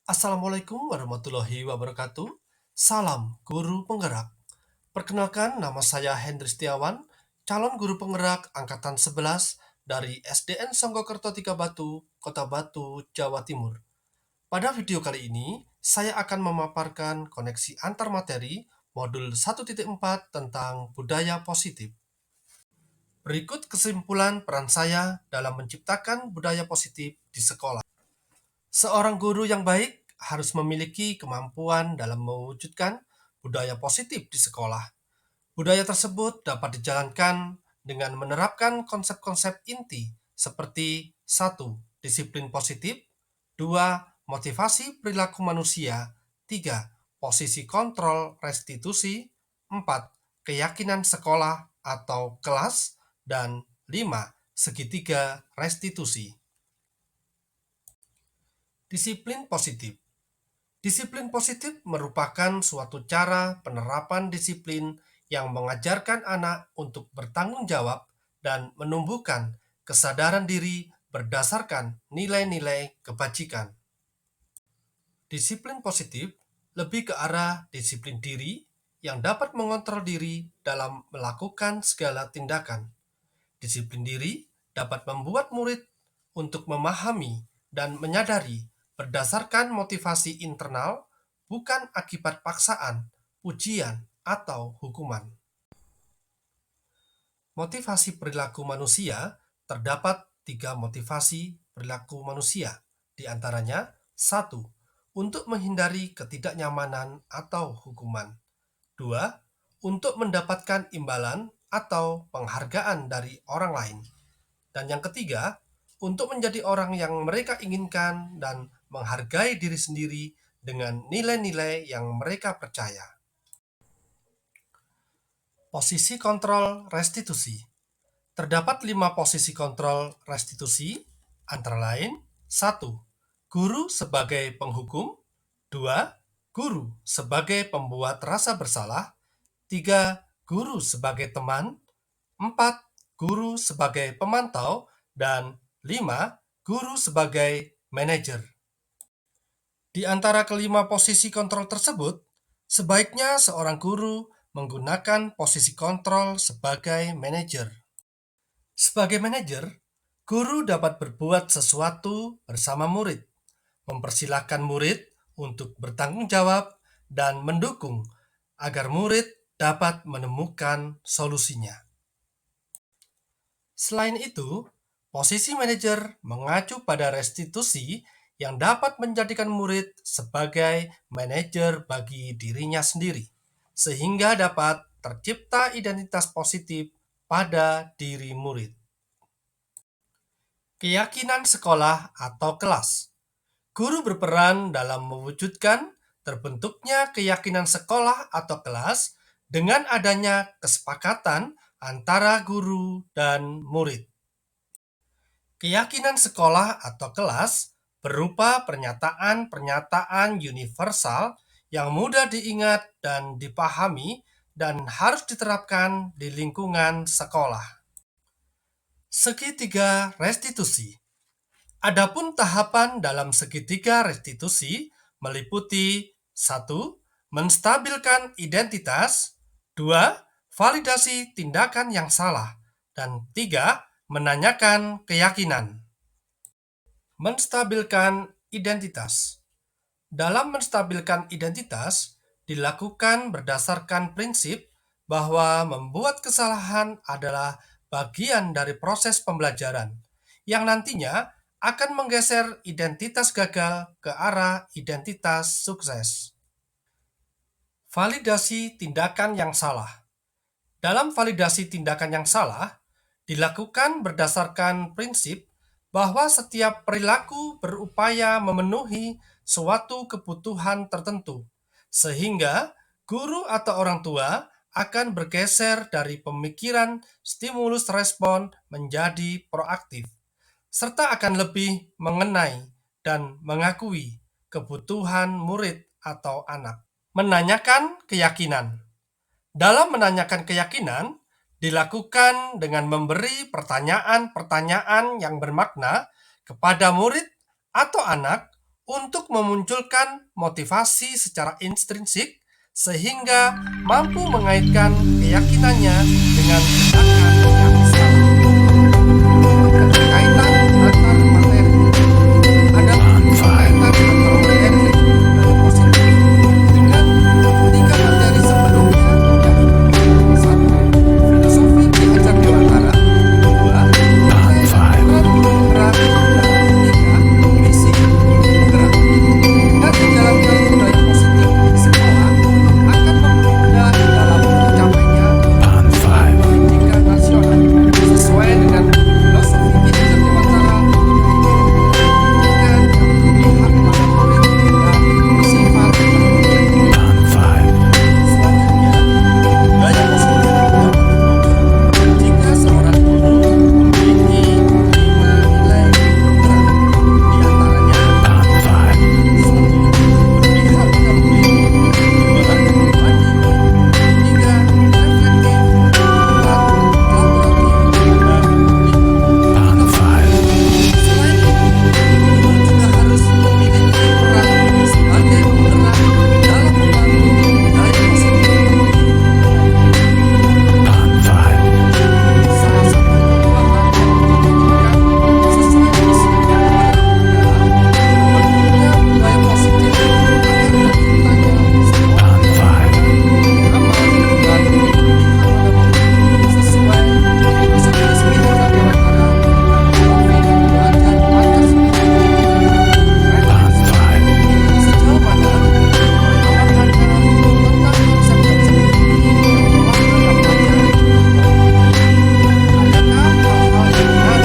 Assalamualaikum warahmatullahi wabarakatuh. Salam guru penggerak. Perkenalkan, nama saya Hendri Setiawan, calon guru penggerak angkatan 11 dari SDN Songgokerto 3 Batu, Kota Batu, Jawa Timur. Pada video kali ini, saya akan memaparkan koneksi antar materi modul 1.4 tentang budaya positif. Berikut kesimpulan peran saya dalam menciptakan budaya positif di sekolah. Seorang guru yang baik harus memiliki kemampuan dalam mewujudkan budaya positif di sekolah. Budaya tersebut dapat dijalankan dengan menerapkan konsep-konsep inti seperti 1. Disiplin positif, 2. Motivasi perilaku manusia, 3. Posisi kontrol restitusi, 4. Keyakinan sekolah atau kelas, dan 5. Segitiga restitusi. Disiplin positif. Disiplin positif merupakan suatu cara penerapan disiplin yang mengajarkan anak untuk bertanggung jawab dan menumbuhkan kesadaran diri berdasarkan nilai-nilai kebajikan. Disiplin positif lebih ke arah disiplin diri yang dapat mengontrol diri dalam melakukan segala tindakan. Disiplin diri dapat membuat murid untuk memahami dan menyadari berdasarkan motivasi internal, bukan akibat paksaan, ujian, atau hukuman. Motivasi perilaku manusia terdapat tiga motivasi perilaku manusia, di antaranya: 1. Untuk menghindari ketidaknyamanan atau hukuman. 2. Untuk mendapatkan imbalan atau penghargaan dari orang lain. Dan yang ketiga, untuk menjadi orang yang mereka inginkan dan menghargai diri sendiri dengan nilai-nilai yang mereka percaya. Posisi kontrol restitusi. Terdapat 5 posisi kontrol restitusi, antara lain: 1. Guru sebagai penghukum. 2. Guru sebagai pembuat rasa bersalah. 3. Guru sebagai teman. 4. Guru sebagai pemantau. Dan 5. Guru sebagai manajer. Di antara kelima posisi kontrol tersebut, sebaiknya seorang guru menggunakan posisi kontrol sebagai manajer. Sebagai manajer, guru dapat berbuat sesuatu bersama murid, mempersilahkan murid untuk bertanggung jawab, dan mendukung agar murid dapat menemukan solusinya. Selain itu, posisi manajer mengacu pada restitusi yang dapat menjadikan murid sebagai manajer bagi dirinya sendiri, sehingga dapat tercipta identitas positif pada diri murid. Keyakinan sekolah atau kelas. Guru berperan dalam mewujudkan terbentuknya keyakinan sekolah atau kelas dengan adanya kesepakatan antara guru dan murid. Keyakinan sekolah atau kelas berupa pernyataan-pernyataan universal yang mudah diingat dan dipahami dan harus diterapkan di lingkungan sekolah. Segitiga restitusi. Adapun tahapan dalam segitiga restitusi meliputi: 1. Menstabilkan identitas. 2. Validasi tindakan yang salah. Dan 3. Menanyakan keyakinan. Menstabilkan identitas. Dalam menstabilkan identitas, dilakukan berdasarkan prinsip bahwa membuat kesalahan adalah bagian dari proses pembelajaran, yang nantinya akan menggeser identitas gagal ke arah identitas sukses. Validasi tindakan yang salah. Dalam validasi tindakan yang salah, dilakukan berdasarkan prinsip bahwa setiap perilaku berupaya memenuhi suatu kebutuhan tertentu, sehingga guru atau orang tua akan bergeser dari pemikiran stimulus respon menjadi proaktif, serta akan lebih mengenai dan mengakui kebutuhan murid atau anak. Menanyakan keyakinan. Dalam menanyakan keyakinan, dilakukan dengan memberi pertanyaan-pertanyaan yang bermakna kepada murid atau anak untuk memunculkan motivasi secara intrinsik sehingga mampu mengaitkan keyakinannya dengan tindakan yang salah. Keterkaitan antar materi. Ada keterkaitan antar materi dan positif dengan tiga materi sebelumnya, yaitu satu, filosofi Ki Hajar Dewantara, dua, peran guru penggerak, dan tiga, misi guru penggerak. Dengan menjalankan budaya positif di sekolah akan mempermudah dalam tercapainya pendidikan nasional sesuai dengan filosofi Ki Hajar Dewantara, yaitu pendidikan yang berpihak pada murid dan bersifat penuntun. Selanjutnya, budaya positif dapat terwujud jika seorang guru memiliki 5 nilai guru penggerak. Di antaranya, 1. Berpihak pada murid, 2. Mandiri, 3. Reflektif, 4. Kolaboratif, dan 5. Selain itu, guru juga harus memiliki peran sebagai penggerak dalam membangun budaya positif di salah satu perubahan yang diinginkan sesuai misi guru penggerak adalah terbentuknya budaya positif agar terciptanya sekolah yang aman dan berpihak pada murid sesuai filosofi Ki Hajar Dewantara dan filosofi belajar Pancasila. Sejauh mana pemahaman Anda tentang konsep-konsep ini telah Anda pelajari? Adakah hal-hal yang menarik Anda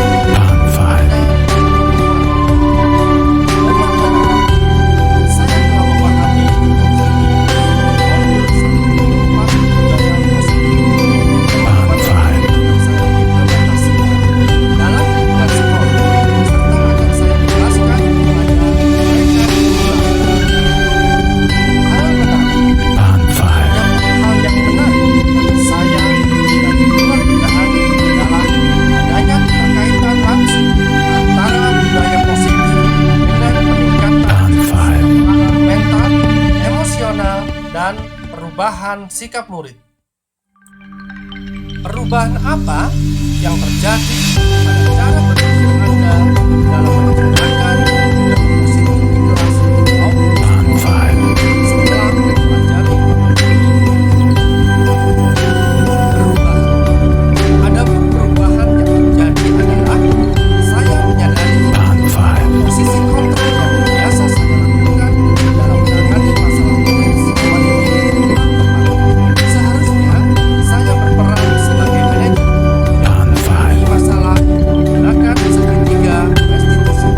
saya telah memahami tentang ini modul 1.4 budaya positif. Teman-teman yang saya implementasikan dalam lingkungan sekolah serta akan saya jelaskan kepada mereka di sekolah. Hal menarik, banyak hal yang menarik bagi saya dan di luar dugaan adalah adanya keterkaitan langsung antara budaya positif dengan peningkatan kesejahteraan mental, emosional, dan perubahan sikap murid. Perubahan apa yang terjadi pada cara berpikir Anda dalam menciptakan budaya positif di kelas maupun sekolah setelah mempelajari modul ini? Perubahan. Adapun perubahan yang terjadi adalah saya menyadari posisi kontrol yang biasa saya lakukan dalam menangani masalah murid selama ini kurang tepat. Seharusnya saya berperan sebagai manajer menangani masalah menggunakan segitiga restitusi.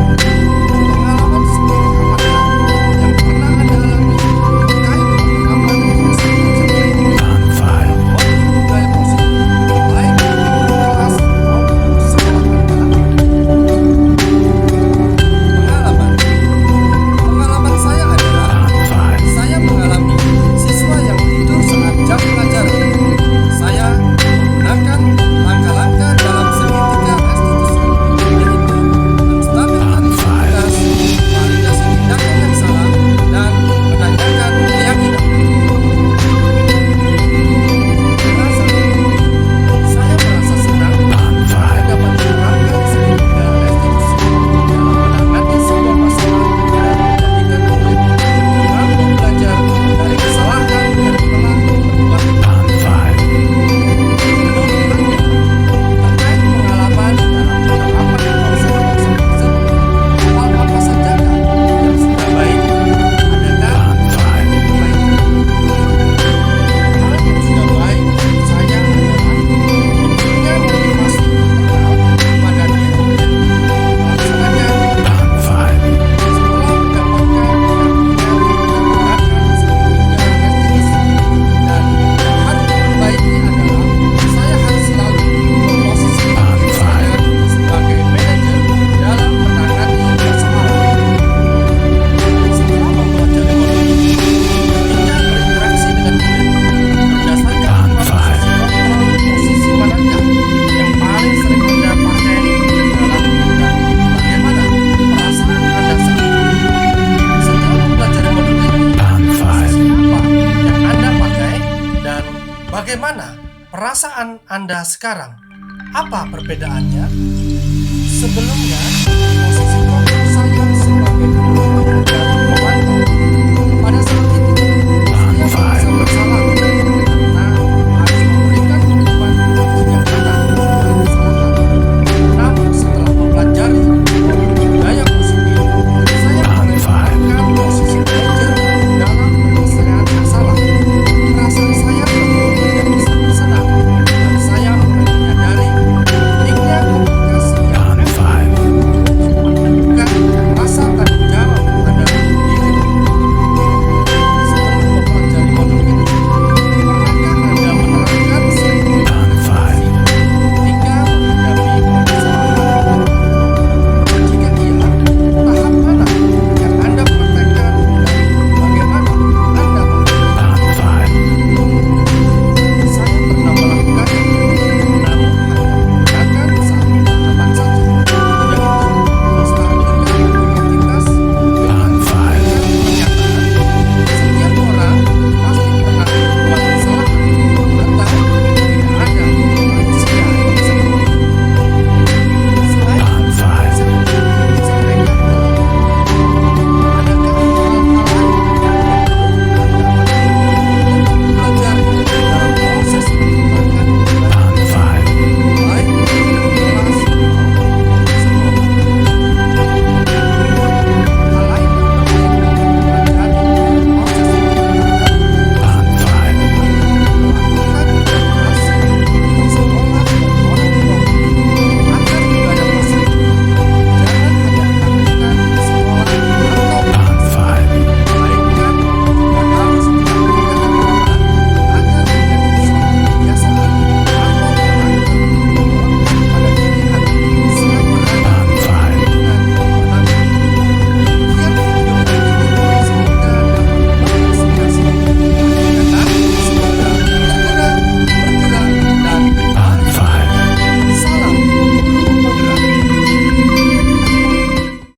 perasaan Anda sekarang? Apa perbedaannya? Sebelumnya, posisi